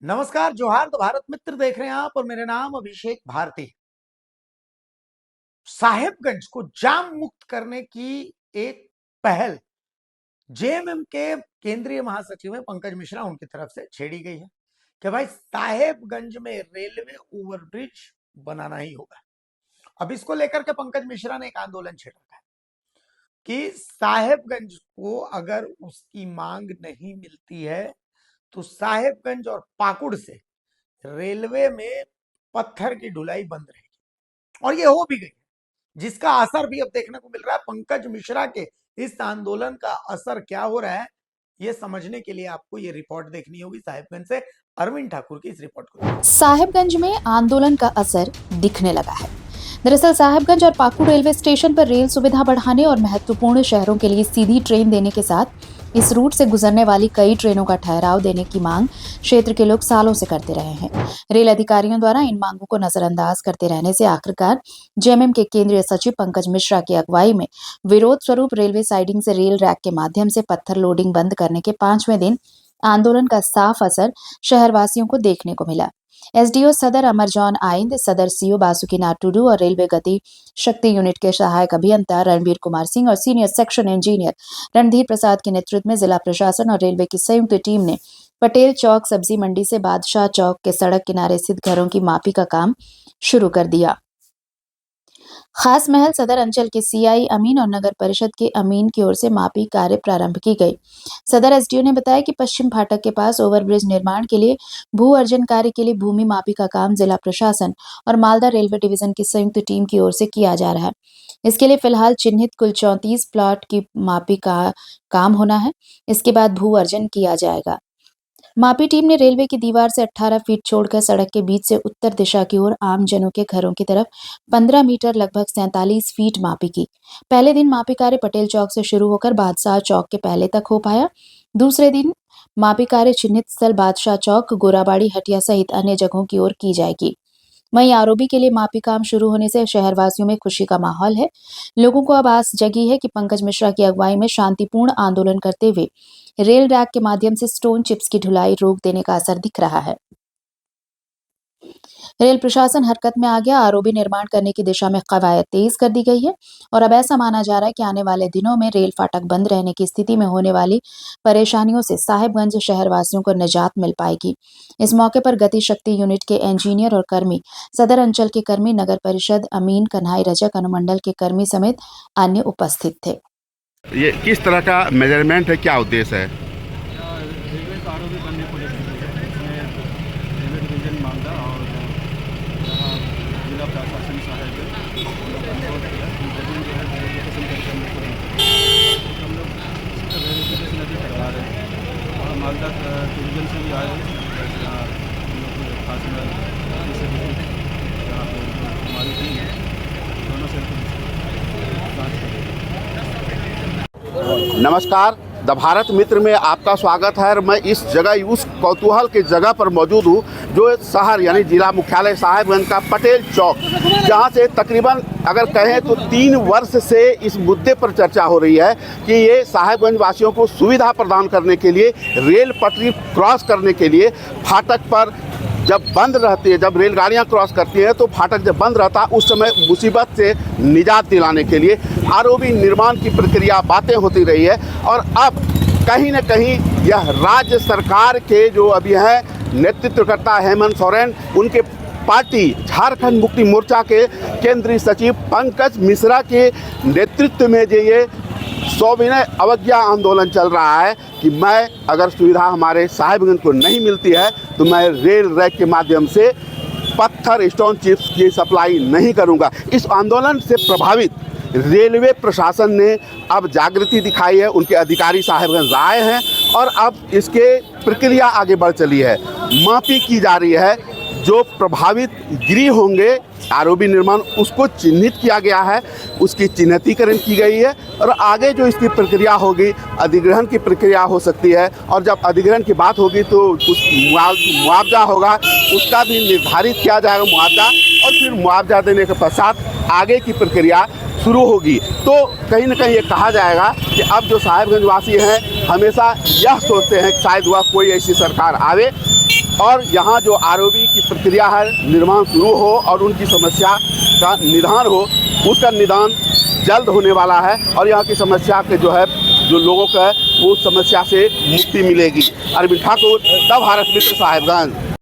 नमस्कार, जोहार। तो भारत मित्र देख रहे हैं आप और मेरा नाम अभिषेक भारती। साहेबगंज को जाम मुक्त करने की एक पहल जेएमएम के केंद्रीय महासचिव हैं पंकज मिश्रा, उनकी तरफ से छेड़ी गई है कि भाई साहेबगंज में रेलवे ओवरब्रिज बनाना ही होगा। अब इसको लेकर के पंकज मिश्रा ने एक आंदोलन छेड़ रखा है कि साहेबगंज को अगर उसकी मांग नहीं मिलती है तो साहेबगंज और पाकुड़ से रेलवे में पत्थर की ढुलाई बंद रहेगी। और ये हो भी गई, जिसका असर भी अब देखने को मिल रहा है। पंकज मिश्रा के इस आंदोलन का असर क्या हो रहा है, ये समझने के लिए आपको ये रिपोर्ट देखनी होगी। साहिबगंज से अरविंद ठाकुर की इस रिपोर्ट को। साहिबगंज में आंदोलन का असर दिखने लगा है। दरअसल साहिबगंज और पाकुड़ रेलवे स्टेशन पर रेल सुविधा बढ़ाने और महत्वपूर्ण शहरों के लिए सीधी ट्रेन देने के साथ इस रूट से गुजरने वाली कई ट्रेनों का ठहराव देने की मांग क्षेत्र के लोग सालों से करते रहे हैं। रेल अधिकारियों द्वारा इन मांगों को नजरअंदाज करते रहने से आखिरकार जेएमएम के केंद्रीय सचिव पंकज मिश्रा की अगुवाई में विरोध स्वरूप रेलवे साइडिंग से रेल रैक के माध्यम से पत्थर लोडिंग बंद करने के 5वें दिन आंदोलन का साफ असर शहरवासियों को देखने को मिला। एसडीओ सदर अमरजॉन आइंद, सदर सीओ बासुकीनाथ टुडू और रेलवे गति शक्ति यूनिट के सहायक अभियंता रणवीर कुमार सिंह और सीनियर सेक्शन इंजीनियर रणधीर प्रसाद के नेतृत्व में जिला प्रशासन और रेलवे की संयुक्त टीम ने पटेल चौक सब्जी मंडी से बादशाह चौक के सड़क किनारे स्थित घरों की मापी का काम शुरू कर दिया। खास महल सदर अंचल के सीआई अमीन और नगर परिषद के अमीन की ओर से मापी कार्य प्रारंभ की गई। सदर एसडीओ ने बताया कि पश्चिम फाटक के पास ओवरब्रिज निर्माण के लिए भू अर्जन कार्य के लिए भूमि मापी का काम जिला प्रशासन और मालदा रेलवे डिवीजन की संयुक्त टीम की ओर से किया जा रहा है। इसके लिए फिलहाल चिन्हित कुल 34 प्लॉट की मापी का काम होना है। इसके बाद भू अर्जन किया जाएगा। मापी टीम ने रेलवे की दीवार से 18 फीट छोड़कर सड़क के बीच से उत्तर दिशा की ओर आम जनों के घरों की तरफ 15 मीटर लगभग 47 फीट मापी की। पहले दिन मापी कार्य पटेल चौक से शुरू होकर बादशाह चौक के पहले तक हो पाया। दूसरे दिन मापी कार्य चिन्हित स्थल बादशाह चौक, गोराबाड़ी, हटिया सहित अन्य जगहों की ओर की जाएगी। वहीं आरओबी के लिए मापी काम शुरू होने से शहरवासियों में खुशी का माहौल है। लोगों को अब आस जगी है कि पंकज मिश्रा की अगुवाई में शांतिपूर्ण आंदोलन करते हुए रेल रैक के माध्यम से स्टोन चिप्स की ढुलाई रोक देने का असर दिख रहा है। रेल प्रशासन हरकत में आ गया। आरओबी निर्माण करने की दिशा में कवायद तेज कर दी गई है और अब ऐसा माना जा रहा है कि आने वाले दिनों में रेल फाटक बंद रहने की स्थिति में होने वाली परेशानियों से साहिबगंज शहरवासियों को निजात मिल पाएगी। इस मौके पर गति शक्ति यूनिट के इंजीनियर और कर्मी, सदर अंचल के कर्मी, नगर परिषद अमीन, कन्हाई रजक अनुमंडल के कर्मी समेत अन्य उपस्थित थे। ये किस तरह का मेजरमेंट है, क्या उद्देश्य है? रेलवे का आरओबी बनने को लेकर इसमें रेलवे डिवीजन मालदा और यहाँ जिला प्रशासन सहायक कंट्रोल किया जमीन जो है लोकेशन करके हम लोग को हम लोग वेरिफिकेशन अभी करवा रहे हैं और मालदा डिवीजन से भी आए हैं। यहाँ हम लोग खास से भी यहाँ पर हमारी टीम है, दोनों से जाँच करें। नमस्कार, द भारत मित्र में आपका स्वागत है। और मैं इस जगह, उस कौतूहल की जगह पर मौजूद हूँ जो शहर यानी जिला मुख्यालय साहिबगंज का पटेल चौक, जहाँ से तकरीबन अगर कहें तो 3 वर्ष से इस मुद्दे पर चर्चा हो रही है कि ये साहिबगंज वासियों को सुविधा प्रदान करने के लिए, रेल पटरी क्रॉस करने के लिए फाटक पर जब बंद रहती है, जब रेलगाड़ियां क्रॉस करती हैं तो फाटक जब बंद रहता है उस समय मुसीबत से निजात दिलाने के लिए आरओबी निर्माण की प्रक्रिया बातें होती रही है। और अब कहीं न कहीं यह राज्य सरकार के जो अभी हैं नेतृत्वकर्ता हेमंत सोरेन, उनके पार्टी झारखंड मुक्ति मोर्चा के केंद्रीय सचिव पंकज मिश्रा के नेतृत्व में जो ये सविनय अवज्ञा आंदोलन चल रहा है कि मैं अगर सुविधा हमारे साहिबगंज को नहीं मिलती है तो मैं रेल रैक के माध्यम से पत्थर, स्टोन चिप्स की सप्लाई नहीं करूंगा। इस आंदोलन से प्रभावित रेलवे प्रशासन ने अब जागृति दिखाई है, उनके अधिकारी साहिबगंज आए हैं और अब इसके प्रक्रिया आगे बढ़ चली है। मापी की जा रही है, जो प्रभावित गृह होंगे आरओबी निर्माण उसको चिन्हित किया गया है, उसकी चिन्हितीकरण की गई है और आगे जो इसकी प्रक्रिया होगी अधिग्रहण की प्रक्रिया हो सकती है। और जब अधिग्रहण की बात होगी तो उस मुआवजा होगा, उसका भी निर्धारित किया जाएगा मुआवजा, और फिर मुआवजा देने के पश्चात आगे की प्रक्रिया शुरू होगी। तो कहीं ना कहीं ये कहा जाएगा कि अब जो साहिबगंज वासी हैं हमेशा यह सोचते हैं कि शायद वह कोई ऐसी सरकार आवे और यहाँ जो आरओबी की प्रक्रिया है निर्माण शुरू हो और उनकी समस्या का निदान हो, उसका निदान जल्द होने वाला है और यहाँ की समस्या के जो है जो लोगों को है वो समस्या से मुक्ति मिलेगी। अरविंद ठाकुर, द भारत मित्र, साहेबगंज।